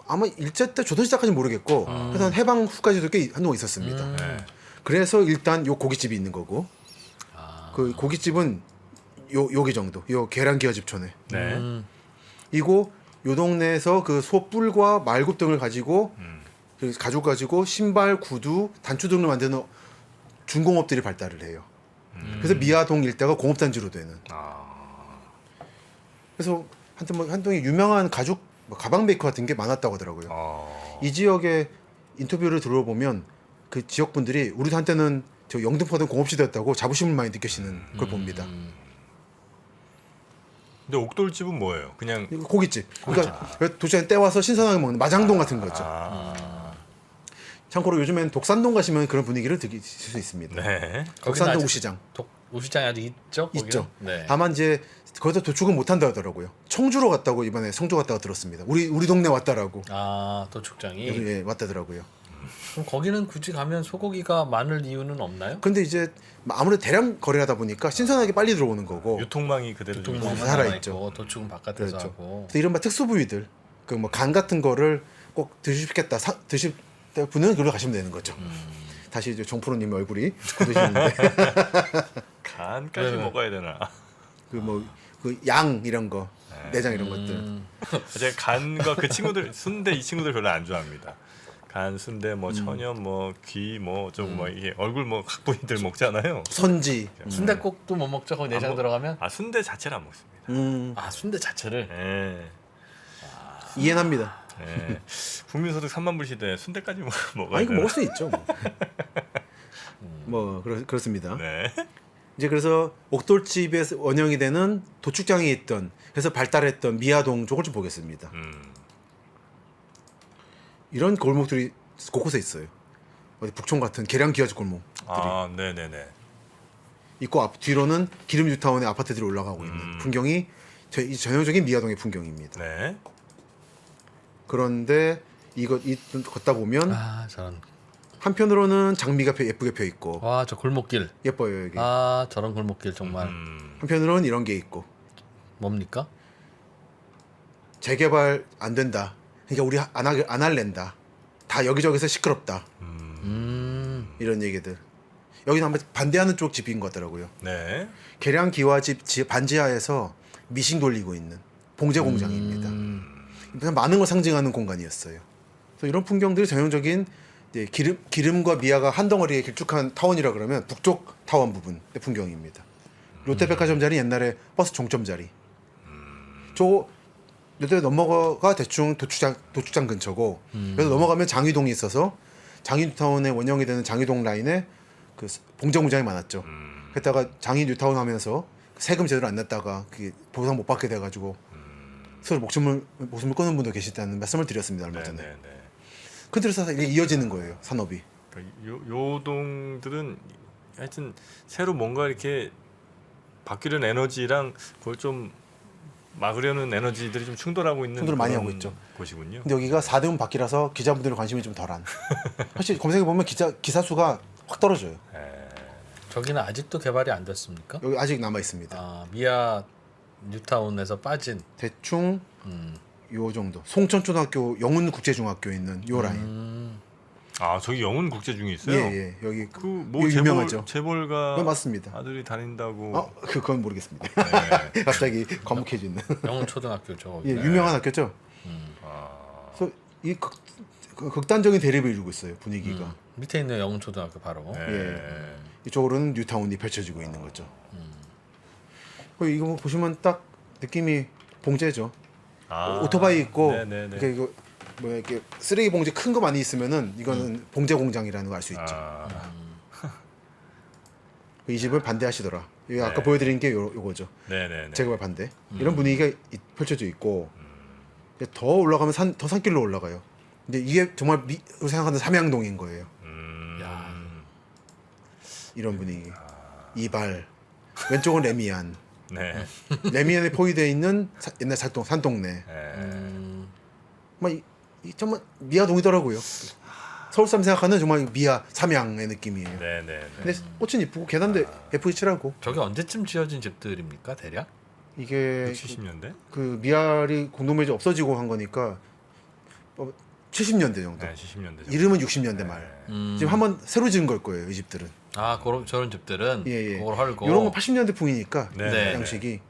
아마 일제 때 조선시대까지는 모르겠고 그래서 한 해방 후까지도 꽤 한동안 있었습니다. 네. 그래서 일단 요 고깃집이 있는 거고 그 고깃집은 여기 정도 요 계란기와집촌에 네. 이고 요 동네에서 그 소 뿔과 말굽 등을 가지고 가죽 가지고 신발, 구두, 단추 등을 만드는 중공업들이 발달을 해요. 그래서 미아동 일대가 공업단지로 되는. 그래서 한동에 유명한 가죽 가방 메이커 같은 게 많았다고 하더라고요. 이 지역의 인터뷰를 들어보면 그 지역 분들이 우리도 한때는 저 영등포는 공업시대였다고 자부심을 많이 느끼시는 걸 봅니다. 근데 옥돌집은 뭐예요? 그냥 이거 고깃집. 그러니까 도시락에 떼와서 신선하게 먹는 마장동 같은 거죠. 참고로 요즘엔 독산동 가시면 그런 분위기를 느낄 수 있습니다. 네. 독산동 우시장 우시장이 아직 있죠? 거기는? 있죠. 네. 다만 이제 거기서 도축은 못 한다 하더라고요. 청주로 갔다고 이번에 성주 갔다가 들었습니다. 우리 동네 왔다라고. 아 도축장이. 예, 왔다더라고요. 그럼 거기는 굳이 가면 소고기가 많을 이유는 없나요? 근데 이제 아무래도 대량 거래하다 보니까 신선하게 빨리 들어오는 거고. 유통망이 그대로 좀 유통망 살아 하나 있죠. 있고 도축은 바깥에서 그렇죠. 하고. 그래서 이른바 특수 부위들, 그 뭐 간 같은 거를 꼭 드시겠다, 드실 분은 그걸로 가시면 되는 거죠. 다시 이제 정프로님 얼굴이 굳으시는데 간까지 먹어야 되나? 그 뭐 그 양 이런 거, 내장 이런 것들. 제가 간과 그 친구들 순대 이 친구들 별로 안 좋아합니다. 간 순대 뭐 천연 뭐 귀 뭐 좀 뭐 이게 얼굴 뭐 각본이들 먹잖아요. 선지. 순댓국도 못 먹죠. 거기 내장 들어가면. 아 순대 자체를 안 먹습니다. 아 순대 자체를. 네. 이해합니다. 네. 국민소득 3만 불 시대에 순대까지 먹어야 이거 되나? 먹을 수 있죠. 뭐 그렇습니다. 네. 이제 그래서 옥돌집에서 원형이 되는 도축장이 있던 그래서 발달했던 미아동 쪽을 좀 보겠습니다. 이런 골목들이 곳곳에 있어요. 어디 북촌 같은 계량기와집 골목들이 아, 네네네. 있고 앞 뒤로는 기름 뉴타운의 아파트들이 올라가고 있는 풍경이 이 전형적인 미아동의 풍경입니다. 네. 그런데 이 걷다 보면 아 저런. 한편으로는 장미가 예쁘게 펴 있고 와 저 골목길. 예뻐요 여기. 아 저런 골목길 정말 한편으로는 이런 게 있고 뭡니까? 재개발 안 된다. 그러니까 우리 안 할랜다. 다 여기저기서 시끄럽다. 이런 얘기들. 여기는 아마 반대하는 쪽 집인 것 같더라고요. 네. 계량기와집 반지하에서 미싱 돌리고 있는 봉제 공장입니다. 많은 걸 상징하는 공간이었어요. 그래서 이런 풍경들이 전형적인 이제 기름과 미아가 한 덩어리에 길쭉한 타원이라 그러면 북쪽 타원 부분의 풍경입니다. 롯데백화점 자리 옛날에 버스 종점 자리. 저 롯데 넘어가 대충 도축장 근처고 그래서 넘어가면 장위동이 있어서 장위뉴타운의 원형이 되는 장위동 라인에 그 봉제 공장이 많았죠. 그랬다가 장위뉴타운 하면서 세금 제대로 안 냈다가 그게 보상 못 받게 돼가지고 서로 목숨을 끊은 분도 계시다는 말씀을 드렸습니다 얼마 전에. 네네네. 그들에서 이게 이어지는 거예요 산업이. 그러니까 요 동들은 하여튼 새로 뭔가 이렇게 바뀌는 에너지랑 그걸 좀 막으려는 에너지들이 좀 충돌하고 있는 충돌을 많이 그런 하고 있죠. 곳이군요. 근데 여기가 4대문 바뀌라서 기자분들의 관심이 좀 덜한. 사실 검색해 보면 기사 수가 확 떨어져요. 저기는 아직도 개발이 안 됐습니까? 여기 아직 남아 있습니다. 아, 미아 뉴타운에서 빠진. 대충 요 정도. 송천초등학교 영훈국제중학교 있는 요 라인. 아 저기 영훈 국제중이 있어요? 예. 여기 그뭐 이거 유명하죠. 재벌가 네, 맞습니다. 아들이 다닌다고. 그건 모르겠습니다. 네. 갑자기 과묵해지는. 영훈초등학교죠. 예, 유명한 학교죠. 아, 그래서 이 극단적인 대립을 이루고 있어요. 분위기가. 밑에 있는 영훈초등학교 바로. 네. 이쪽으로는 뉴타운이 펼쳐지고 있는 거죠. 이거 뭐 보시면 딱 느낌이 봉제죠. 아, 오토바이 있고 네네네. 이렇게 이거 뭐야 이렇게 쓰레기 봉지 큰 거 많이 있으면은 이거는 봉제 공장이라는 걸 알 수 있죠. 아, 이 집을 반대하시더라. 이거 아까 네. 보여드린 게 요거죠. 네네네. 재개발 반대. 이런 분위기가 펼쳐져 있고 이제 더 올라가면 더 산길로 올라가요. 근데 이게 정말 생각하는 삼양동인 거예요. 야. 이런 분위기. 이발. 왼쪽은 레미안. 네. 레미안에 포위되어 있는 옛날 산동네. 네. 정말 정말 미아동이더라고요. 서울 사람 생각하는 정말 미아 삼양의 느낌이에요. 네네네. 근데 꽃은 이쁘고 계단도 F27하고 저게 언제쯤 지어진 집들입니까, 대략? 이게 70년대? 그 미알이 공동묘지 없어지고 한 거니까 70년대 정도. 네, 70년대. 정도. 이름은 60년대 말. 지금 한번 새로 지은 걸 거예요, 이 집들은. 아, 저런 집들은 예. 그걸 헐고. 이런 건 80년대 풍이니까 네. 양식이.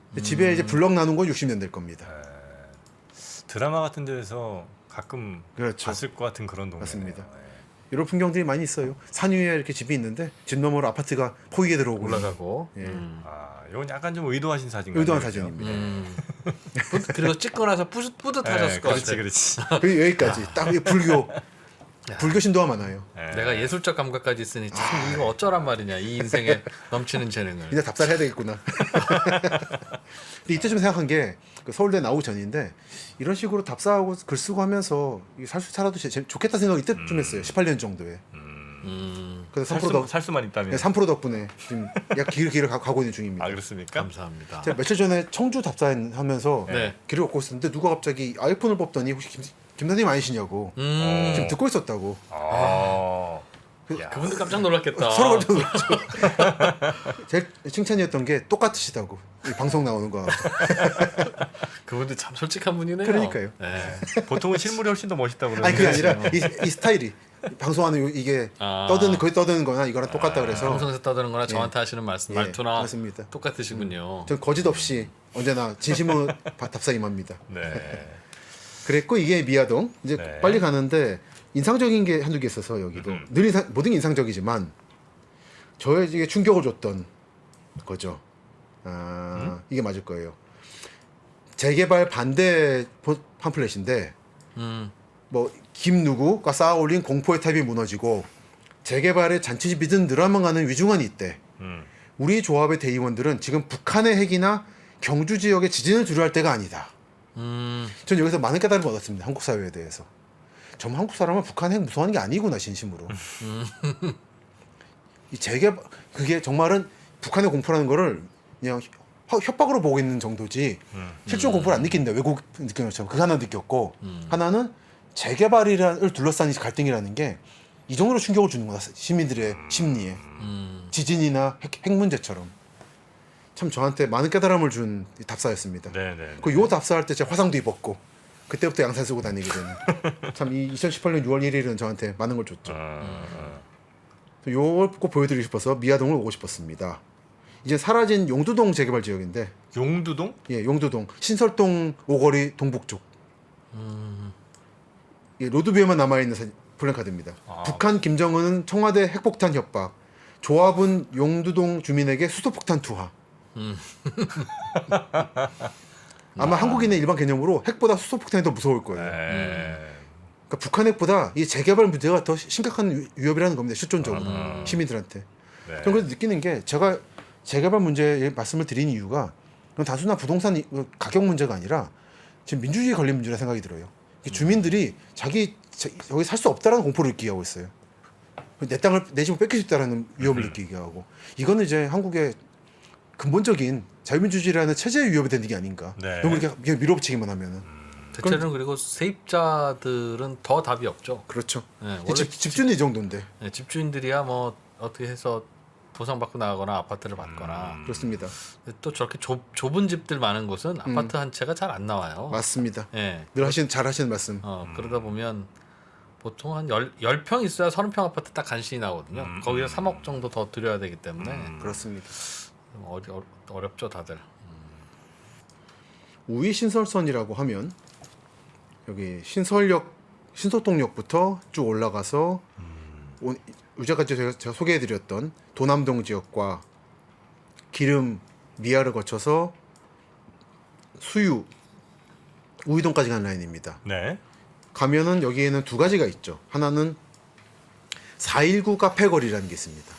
근데 집에 이제 블럭 나눈 건 60년대일 겁니다. 드라마 같은 데서 가끔 그렇죠. 봤을 것 같은 그런 동네. 맞습니다. 이런 풍경들이 많이 있어요. 산 위에 이렇게 집이 있는데 집 너머로 아파트가 포위에 들어오고 올라가고. 예. 아, 이건 약간 좀 의도하신 사진 같아요. 의도한 그죠? 사진입니다. 그리고 찍고 나서 뿌듯하셨을 것 그렇지, 같아요. 그렇지. 그리고 여기까지 딱 불교 신도가 많아요. 네. 내가 예술적 감각까지 있으니 참 이거 어쩌란 말이냐, 이 인생에 넘치는 재능을. 이제 답사를 해야 되겠구나. 근데 이때 좀 생각한 게 그 서울대 나오기 전인데 이런 식으로 답사하고 글 쓰고 하면서 살아도 좋겠다 생각이 이때 좀 했어요. 18년 정도에. 그래서 3% 살 수만 있다면. 3% 덕분에 지금 약 길을 가고 있는 중입니다. 아 그렇습니까? 감사합니다. 제가 며칠 전에 청주 답사하면서 네. 길을 걷고 있었는데 누가 갑자기 아이폰을 뽑더니 혹시 김사님 아니시냐고 지금 듣고 있었다고. 아. 그분들 깜짝 놀랐겠다. 서로 깜짝 놀랐죠. 제일 칭찬이었던 게 똑같으시다고 이 방송 나오는 거. 그분들 참 솔직한 분이네요. 그러니까요. 네. 보통은 실물이 훨씬 더 멋있다 그러는데. 아니 그게 아니라 이 스타일이 방송하는 이게 아. 거의 떠드는 거나 이거랑 똑같다 그래서 방송에서 떠드는 거나 저한테 하시는 말씀, 예, 말투나 맞습니다. 똑같으시군요. 전 거짓 없이 언제나 진심으로 답사 임합니다. 네. 그랬고 이게 미아동 이제 네. 빨리 가는데 인상적인 게 한두 개 있어서 여기도 늘 모든 게 인상적이지만 저에게 충격을 줬던 거죠. 이게 맞을 거예요. 재개발 반대 팜플렛인데 뭐 김 누구가 쌓아올린 공포의 탑이 무너지고 재개발의 잔치집이든 늘어나가는 위중한이 있대. 우리 조합의 대의원들은 지금 북한의 핵이나 경주 지역의 지진을 두려워할 때가 아니다. 전 여기서 많은 깨달음을 얻었습니다. 한국 사회에 대해서. 정말 한국 사람은 북한 핵 무서워하는 게 아니구나 진심으로. 이 재개발 그게 정말은 북한의 공포라는 거를 그냥 협박으로 보고 있는 정도지 실존 공포를 안 느낀다. 외국 느끼는 것처럼 그거 하나 느꼈고 하나는 재개발을 둘러싼 이 갈등이라는 게 이 정도로 충격을 주는구나 시민들의 심리에 지진이나 핵 문제처럼 참 저한테 많은 깨달음을 준 답사였습니다. 네네. 요 답사할 때 제가 화상도 입었고 그때부터 양산 쓰고 다니게 되는 참 이 2018년 6월 1일은 저한테 많은 걸 줬죠. 요걸 꼭 보여드리고 싶어서 미아동을 오고 싶었습니다. 이제 사라진 용두동 재개발 지역인데 용두동? 예, 용두동 신설동 오거리 동북 쪽 예, 로드뷰에만 남아있는 플랜카드입니다. 북한 김정은은 청와대 핵폭탄 협박 조합은 용두동 주민에게 수소폭탄 투하 아마 한국인의 일반 개념으로 핵보다 수소폭탄이 더 무서울 거예요. 그러니까 북한 핵보다 이 재개발 문제가 더 심각한 위협이라는 겁니다. 실존적으로 시민들한테. 네. 저는 그래서 느끼는 게 제가 재개발 문제에 말씀을 드린 이유가 그건 단순한 부동산 가격 문제가 아니라 지금 민주주의에 걸린 문제라 생각이 들어요. 주민들이 여기 살 수 없다라는 공포를 느끼게 하고 있어요. 내 집을 뺏길 수 있다라는 위협을 느끼게 하고 이거는 이제 한국의 근본적인 자유민주주의라는 체제의 위협이 되는 게 아닌가. 네. 너무 이렇게 밀어붙이기만 하면은. 대체로는 그리고 세입자들은 더 답이 없죠. 그렇죠. 네, 원래 집주인이 이 정도인데. 네, 집주인들이야 뭐 어떻게 해서 보상받고 나가거나 아파트를 받거나 그렇습니다. 근데 또 저렇게 좁은 집들 많은 곳은 아파트 한 채가 잘 안 나와요. 맞습니다. 예. 늘 잘 하시는 말씀. 그러다 보면 보통 한 10평 있어야 30평 아파트 딱 간신히 나오거든요. 거기에 3억 정도 더 들여야 되기 때문에 그렇습니다. 좀 어렵죠 다들. 우이 신설선이라고 하면 여기 신소동역부터 쭉 올라가서 유자까지 제가 소개해드렸던 도남동 지역과 기름 미아를 거쳐서 수유 우이동까지 가는 라인입니다. 네. 가면은 여기에는 두 가지가 있죠. 하나는 419 카페거리라는 게 있습니다.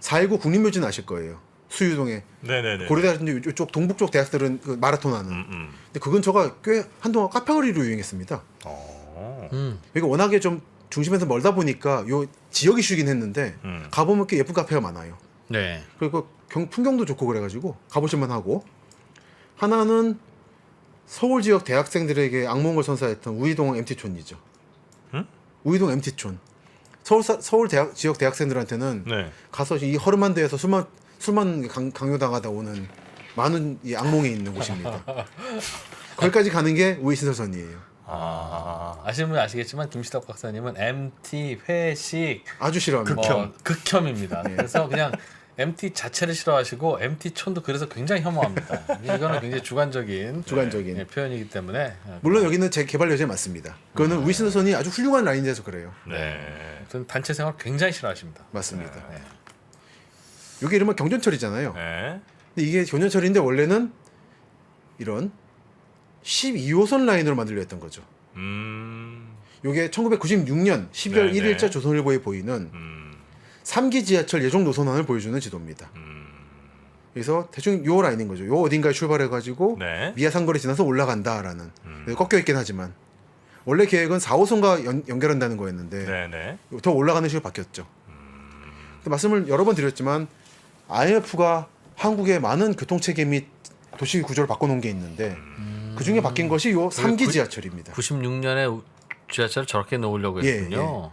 419 국립묘지는 아실 거예요. 수유동에 네네네. 고려대학교 이쪽 동북 쪽 대학들은 그 마라톤 하는. 근데 그 근처가 꽤 한동안 카페거리로 유행했습니다. 여기 워낙에 좀 중심에서 멀다 보니까 요 지역 이슈긴 했는데 가보면 꽤 예쁜 카페가 많아요. 네. 그리고 풍경도 좋고 그래가지고 가보실만 하고, 하나는 서울 지역 대학생들에게 악몽을 선사했던 우이동 MT촌이죠. 우이동 MT촌. 서울 지역 대학생들한테는 네. 가서 이 허름한 데에서 술만 강요당하다 오는 많은 이 악몽이 있는 곳입니다. 거기까지 가는 게 우이 신설선이에요. 아시는 분 아시겠지만 김시덕 박사님은 MT 회식 아주 싫어합니다. 극혐입니다. 그래서 그냥 MT 자체를 싫어하시고 MT 촌도 그래서 굉장히 혐오합니다. 이거는 굉장히 주관적인 표현이기 때문에 물론 여기는 제 개발 여지에 맞습니다. 그거는 우이 신설선이 아주 훌륭한 라인에서 그래요. 네. 저는 단체 생활 굉장히 싫어하십니다. 맞습니다. 여기 이름은 경전철이잖아요. 네. 근데 이게 경전철인데 원래는 이런 12호선 라인으로 만들려 했던 거죠. 이게 1996년 12월 네, 1일자 조선일보에 보이는 3기 지하철 예정 노선안을 보여주는 지도입니다. 그래서 대충 요 라인인 거죠. 요 어딘가에 출발해가지고 네. 미아상거리 지나서 올라간다라는. 꺾여 있긴 하지만 원래 계획은 4호선과 연결한다는 거였는데 네네. 더 올라가는 식으로 바뀌었죠. 근데 말씀을 여러 번 드렸지만 IMF가 한국의 많은 교통체계 및 도시 구조를 바꿔놓은 게 있는데 그 중에 바뀐 것이 요 3기 지하철입니다. 96년에 지하철을 저렇게 놓으려고 했군요.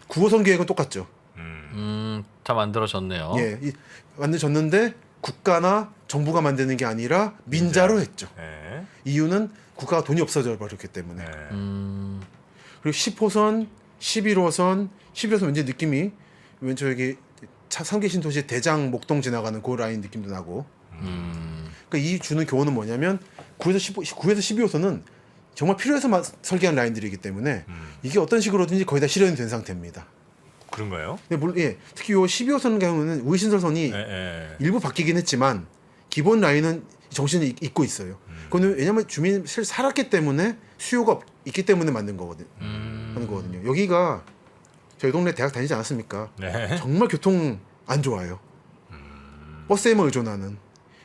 9호선 계획은 똑같죠. 다 만들어졌네요. 만들어졌는데 국가나 정부가 만드는 게 아니라 민자로 했죠. 네. 이유는 국가가 돈이 없어져 버렸기 때문에. 네. 그리고 10호선, 11호선, 11호선 왠지 느낌이 왠지 여기 3기 신도시 대장 목동 지나가는 그 라인 느낌도 나고. 그러니까 이 주는 교훈은 뭐냐면 9에서 12호선은 정말 필요해서 설계한 라인들이기 때문에 이게 어떤 식으로든지 거의 다 실현이 된 상태입니다. 그런가요? 근데 특히 요 12호선 경우는 우이신설선이 일부 바뀌긴 했지만 기본 라인은 정신이 있고 있어요. 그거는 왜냐면 주민이 살았기 때문에 수요가 있기 때문에 만든 거거든요. 하는 거거든요. 여기가 저희 동네 대학 다니지 않았습니까? 네. 정말 교통 안 좋아요. 버스에만 의존하는.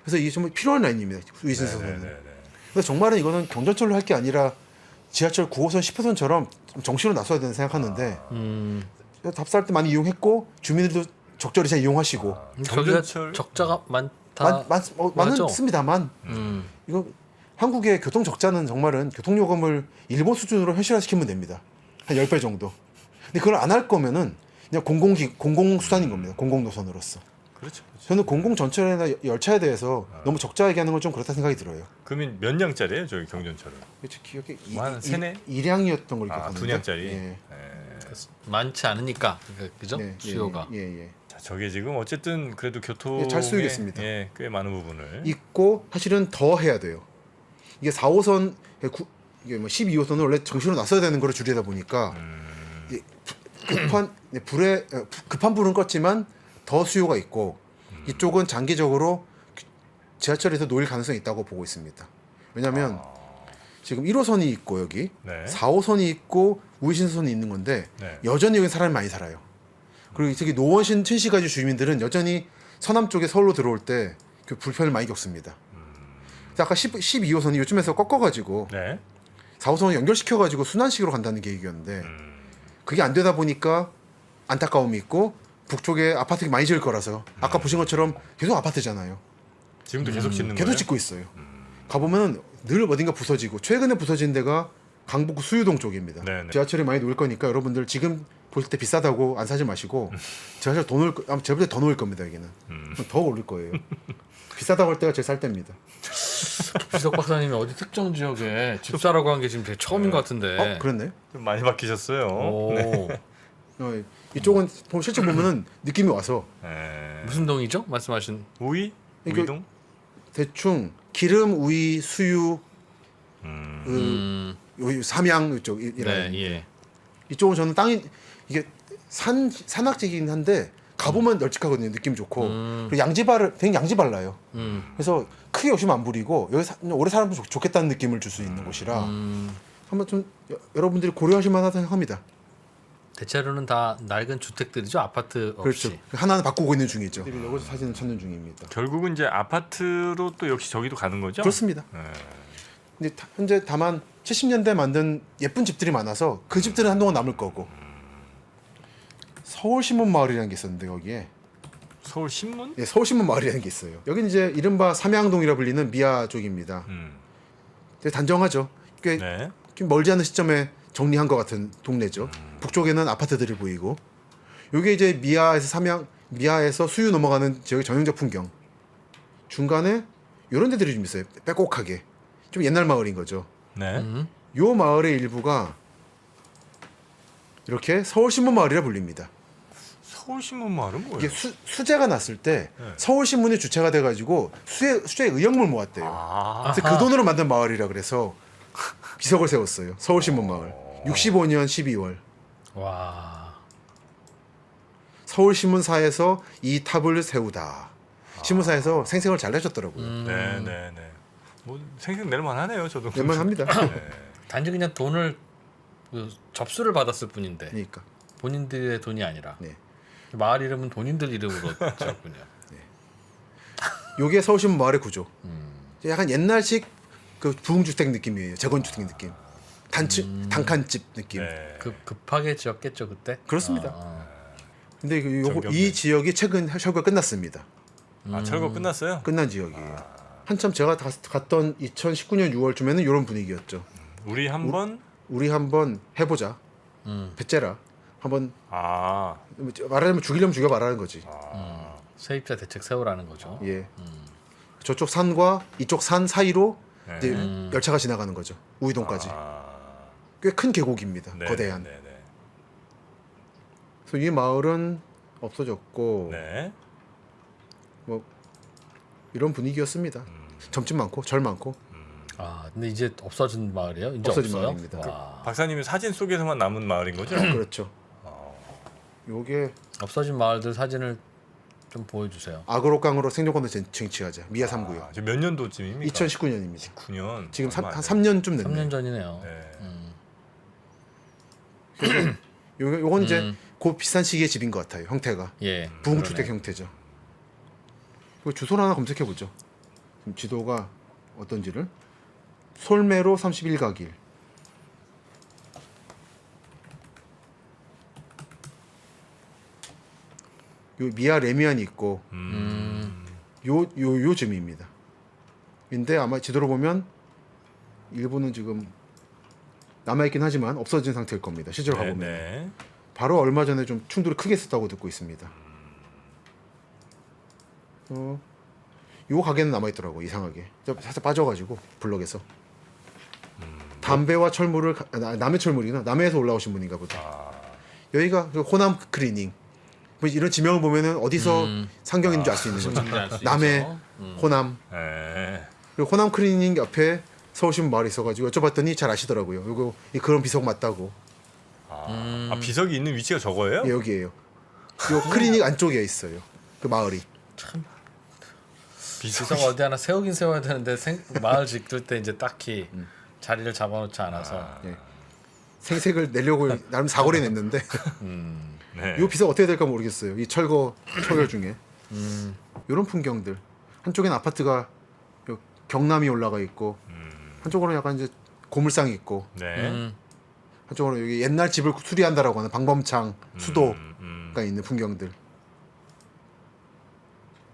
그래서 이게 정말 필요한 라인입니다. 우이신설선은. 그래서 정말은 이거는 경전철로 할 게 아니라 지하철 9호선, 10호선처럼 정시로 나서야 되는 생각하는데 답사할 때 많이 이용했고 주민들도 적절히 잘 이용하시고 경전철 적자가 많다. 많습니다만 이거 한국의 교통 적자는 정말은 교통요금을 일본 수준으로 현실화시키면 됩니다. 한 10배 정도. 근데 그걸 안 할 거면은 그냥 공공수단인 겁니다. 공공노선으로서. 그렇죠. 저는 공공전철이나 열차에 대해서 너무 적자 얘기하는 건 좀 그렇다 생각이 들어요. 그러면 몇 량짜리예요, 저기 경전철은? 그렇죠. 기억에 한 세네? 2량이었던 걸 기억하는데. 2량짜리. 예. 많지 않으니까 그죠? 네, 수요가 예. 자, 저게 지금 어쨌든 그래도 교통에 잘 쓰이겠습니다. 꽤 많은 부분을 있고 사실은 더 해야 돼요. 이게 4호선 이게 뭐 12호선은 원래 정시로 나서야 되는 거를 줄이다 보니까 이제 급한 불은 껐지만 더 수요가 있고 이쪽은 장기적으로 지하철에서 놓일 가능성이 있다고 보고 있습니다. 왜냐하면 지금 1호선이 있고 여기 4호선이 있고 우이신선이 있는 건데 여전히 여기 사람이 많이 살아요. 그리고 특히 노원신 천시가지 주민들은 여전히 서남 쪽에 서울로 들어올 때 그 불편을 많이 겪습니다. 아까 12호선이 요즘에서 꺾어가지고 4호선을 연결시켜가지고 순환식으로 간다는 계획이었는데 그게 안 되다 보니까 안타까움이 있고 북쪽에 아파트가 많이 지을 거라서 아까 보신 것처럼 계속 아파트잖아요. 지금도 계속 짓는 거예요? 계속 짓고 있어요. 가보면 늘 어딘가 부서지고 최근에 부서진 데가 강북 수유동 쪽입니다. 지하철이 많이 놓일 거니까 여러분들 지금 보실 때 비싸다고 안 사지 마시고 제가 사실 더 넣을 아마 제보다 더 넣을 겁니다 여기는 더 오를 거예요. 비싸다고 할 때가 제일 쌀 때입니다. 비석 박사님이 어디 특정 지역에 집사라고 한 게 지금 되게 처음인 것 같은데. 그렇네요. 좀 많이 바뀌셨어요. 오, 네. 이쪽은 실제 보면은 느낌이 와서 네. 무슨 동이죠? 말씀하신. 우이? 이거- 우이동? 대충 기름, 우유, 수유, 음, 요 삼양 이쪽 네, 이라 예. 이쪽은 저는 땅이 이게 산악지긴 한데 가보면 널찍하거든요. 느낌 좋고 그리고 양지발을 되게 양지발라요. 그래서 크게 욕심 안 부리고 여기 오래 살면 좋겠다는 느낌을 줄 수 있는 곳이라 한번 좀 여러분들이 고려하실 만하다 생각합니다. 대체로는 다 낡은 주택들이죠, 아파트 없이. 그렇죠. 하나는 바꾸고 있는 중이죠. 여기서 사진을 찾는 중입니다. 결국은 이제 아파트로 또 역시 저기도 가는 거죠? 그렇습니다. 네. 근데 현재 다만 70년대 만든 예쁜 집들이 많아서 그 집들은 한동안 남을 거고 서울신문 마을이라는 게 있었는데 거기에 서울 신문? 예, 서울신문 마을이라는 게 있어요. 여기는 이제 이른바 삼양동이라 불리는 미아 쪽입니다. 되게 단정하죠. 꽤 네. 멀지 않은 시점에 정리한 것 같은 동네죠. 북쪽에는 아파트들이 보이고 이게 이제 미아에서 수유 넘어가는 지역의 전형적 풍경. 중간에 이런 데들이 좀 있어요. 빼곡하게 좀 옛날 마을인 거죠. 네. 요 마을의 일부가 이렇게 서울신문 마을이라 불립니다. 서울 신문 마을은 뭐예요? 이게 수재가 났을 때 네. 서울신문이 주체가 돼가지고 수재 의형물 모았대요. 아. 그래서 그 돈으로 만든 마을이라 그래서 비석을 세웠어요. 서울신문 마을. 65년 12월 와. 서울신문사에서 이 탑을 세우다. 신문사에서 생생을 잘 내셨더라고요. 네, 네, 네. 뭐 생생 낼만하네요, 저도. 웬만합니다. 단지 그냥 돈을 그 접수를 받았을 뿐인데 그러니까. 본인들의 돈이 아니라 네. 마을 이름은 본인들 이름으로 지었군요. 요게 서울신문 마을의 구조. 약간 옛날식 그 부흥주택 느낌이에요. 재건주택 느낌. 단칸집 느낌. 네. 급하게 지었겠죠 그때. 그렇습니다. 아, 근데 정겹네. 이 지역이 최근 철거가 끝났습니다. 아, 철거 끝났어요? 끝난 지역이에요. 한참 제가 갔던 2019년 6월쯤에는 이런 분위기였죠. 우리 한번 우리 한번 해보자. 배째라. 한번 아. 말하자면 죽이려면 죽여봐라는 거지. 세입자 대책 세우라는 거죠. 예. 저쪽 산과 이쪽 산 사이로 네. 이제 열차가 지나가는 거죠. 우이동까지. 아. 꽤 큰 계곡입니다. 네, 거대한. 네, 네. 그래서 이 마을은 없어졌고 네. 뭐 이런 분위기였습니다. 점집 많고 절 많고 아 근데 이제 없어진 마을이에요? 이제 없어진 없어요? 마을입니다. 와, 박사님의 사진 속에서만 남은 마을인 거죠? 그렇죠. 요게 없어진 마을들 사진을 좀 보여주세요. 아그로깡으로 생존권을 쟁취하자. 미아 3구요. 아, 몇 년도쯤입니까? 2019년입니다. 9년. 지금 얼마 한 안 3년쯤 됐네요. 3년 전이네요. 네. 요건 이제 그 비싼 시기의 집인 것 같아요. 형태가 예. 부흥주택 형태죠. 그 주소를 하나 검색해 보죠. 지금 지도가 어떤지를 솔메로 31가길. 요 미아 레미안이 있고 요 쯤입니다. 근데 아마 지도로 보면 일부는 지금 남아있긴 하지만 없어진 상태일 겁니다. 실제로 네, 가보면 네. 바로 얼마 전에 좀 충돌이 크게 있었다고 듣고 있습니다. 요 가게는 남아있더라고 이상하게 살짝 빠져가지고 블럭에서 담배와 철물을 남해 철물이나 남해에서 올라오신 분인가 보다. 여기가 그 호남 클리닝 뭐 이런 지명을 보면은 어디서 상경인 줄 알 수 있는 거죠. 알수 남해 있죠. 호남 네. 그리고 호남 클리닝 옆에 서울신문 마을이 있어가지고 여쭤봤더니 잘 아시더라고요. 요거 그런 비석 맞다고. 아, 비석이 있는 위치가 저거예요? 예, 여기에요. 요 클리닉 안쪽에 있어요. 그 마을이. 비석 어디 하나 세우긴 세워야 되는데 마을 짓을 때 이제 딱히 자리를 잡아놓지 않아서. 예. 생색을 내려고 나름 사고를 냈는데 네. 이 비석 어떻게 될까 모르겠어요. 이 철거 중에 이런 풍경들. 한쪽엔 아파트가 요 경남이 올라가 있고 한쪽으로는 약간 이제 고물상이 있고 네. 한쪽으로 여기 옛날 집을 수리한다라고 하는 방범창 수도가 있는 풍경들.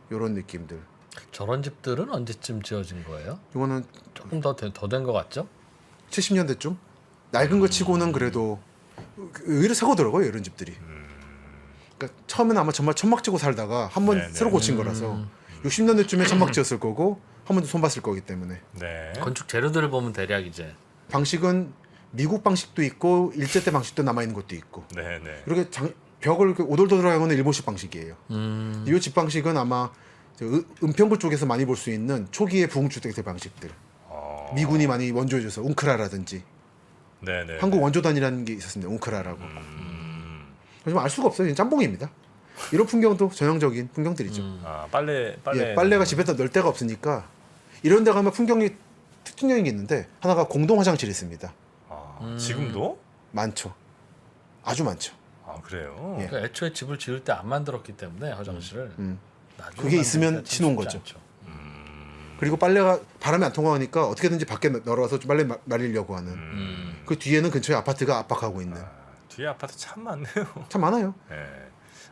이런 느낌들. 저런 집들은 언제쯤 지어진 거예요? 이거는 조금 더 된 것 같죠? 70년대쯤 낡은 거 치고는 그래도 의외로 사고더라고요 이런 집들이. 그러니까 처음에는 아마 정말 천막 치고 살다가 한 번 네네. 새로 고친 거라서 60년대쯤에 천막 지었을 거고 한 번 더 손봤을 거기 때문에 네. 건축 재료들을 보면 대략 이제 방식은 미국 방식도 있고 일제 때 방식도 남아 있는 것도 있고 네, 네. 이렇게 벽을 이렇게 오돌도돌하는 거는 일본식 방식이에요. 이 집 방식은 아마 은평구 쪽에서 많이 볼 수 있는 초기의 부흥주택들 방식들. 미군이 많이 원조해줘서 웅크라라든지 네, 네. 한국 원조단이라는 게 있었습니다. 웅크라라고. 하지만 알 수가 없어요. 그냥 짬뽕입니다. 이런 풍경도 전형적인 풍경들이죠. 아, 빨래 예, 빨래가 집에다 널 데가 없으니까 이런 데 가면 풍경이 특징적인 게 있는데 하나가 공동 화장실이 있습니다. 아, 지금도? 많죠. 아주 많죠. 아, 그래요. 예. 그러니까 애초에 집을 지을 때 안 만들었기 때문에 화장실을 나중에 그게 있으면 만드니까 참 신호인 쉽지 거죠. 않죠. 그리고 빨래가 바람이 안 통하니까 어떻게든지 밖에 널어서 좀 빨래 말리려고 하는. 그 뒤에는 근처에 아파트가 압박하고 있는. 뒤에 아파트 참 많네요. 참 많아요. 네.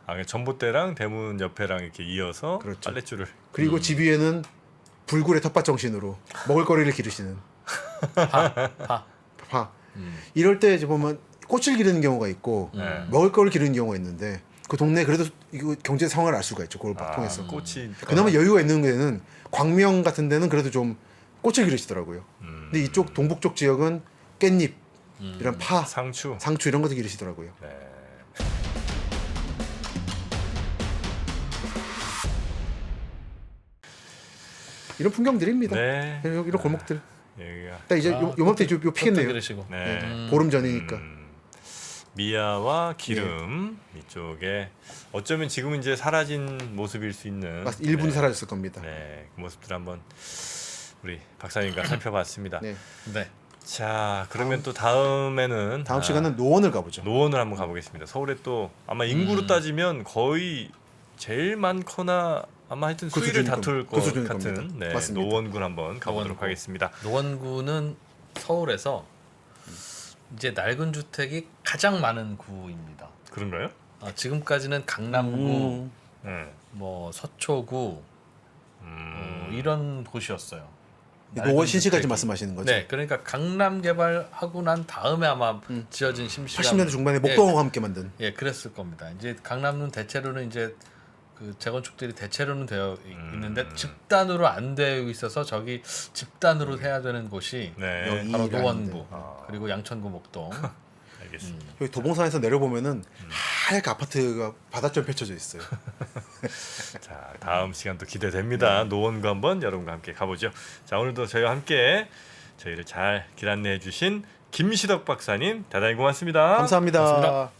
아, 그냥 전봇대랑 대문 옆에랑 이렇게 이어서 그렇죠. 빨랫줄을. 그리고 집 위에는 불굴의 텃밭 정신으로 먹을거리를 기르시는 파. 이럴 때 이제 보면 꽃을 기르는 경우가 있고 네. 먹을거리를 기르는 경우가 있는데 그 동네 그래도 이거 경제 상황을 알 수가 있죠. 그걸 아, 통해서. 꽃이 그나마 여유가 있는 데는 광명 같은 데는 그래도 좀 꽃을 기르시더라고요. 근데 이쪽 동북 쪽 지역은 깻잎, 이런 파, 상추. 상추 이런 것도 기르시더라고요. 네. 이런 풍경들입니다. 네. 이런 골목들. 여기가 딱 이제 요맘때 요 피겠네요. 그러시고. 네. 보름 전이니까. 미아와 기름 이쪽에 어쩌면 지금 이제 사라진 모습일 수 있는 일부는 네. 사라졌을 겁니다. 네, 그 모습들 한번 우리 박사님과 살펴봤습니다. 네. 네. 자, 그러면 또 다음에는 다음 시간은 노원을 가보죠. 노원을 한번 가보겠습니다. 서울에 또 아마 인구로 따지면 거의 제일 많거나 아마 하여튼 그 수위를 수준일 다툴 겁니다. 그 것 수준일 같은 겁니다. 네, 맞습니다. 노원군 한번 가보도록 노원구. 하겠습니다. 노원구는 서울에서 이제 낡은 주택이 가장 많은 구입니다. 그런가요? 지금까지는 강남구, 네. 뭐 서초구 이런 곳이었어요. 노원 낡은 신시까지 주택이. 말씀하시는 거죠? 네, 그러니까 강남 개발하고 난 다음에 아마 지어진 심시가 80년대 중반에 목동하고 함께 만든. 예, 그랬을 겁니다. 이제 강남은 대체로는 이제 그 재건축들이 대체로는 되어 있는데 집단으로 안 되어 있어서 저기 집단으로 해야 되는 곳이 네. 여기. 바로 이라는데. 노원구 그리고 양천구 목동. 알겠습니다. 여기 도봉산에서 내려보면은 하얗게 아파트가 바닷점 펼쳐져 있어요. 자, 다음 시간도 기대됩니다. 노원구 한번 여러분과 함께 가보죠. 자, 오늘도 저희와 함께 저희를 잘 길 안내해 주신 김시덕 박사님 대단히 고맙습니다. 감사합니다. 고맙습니다.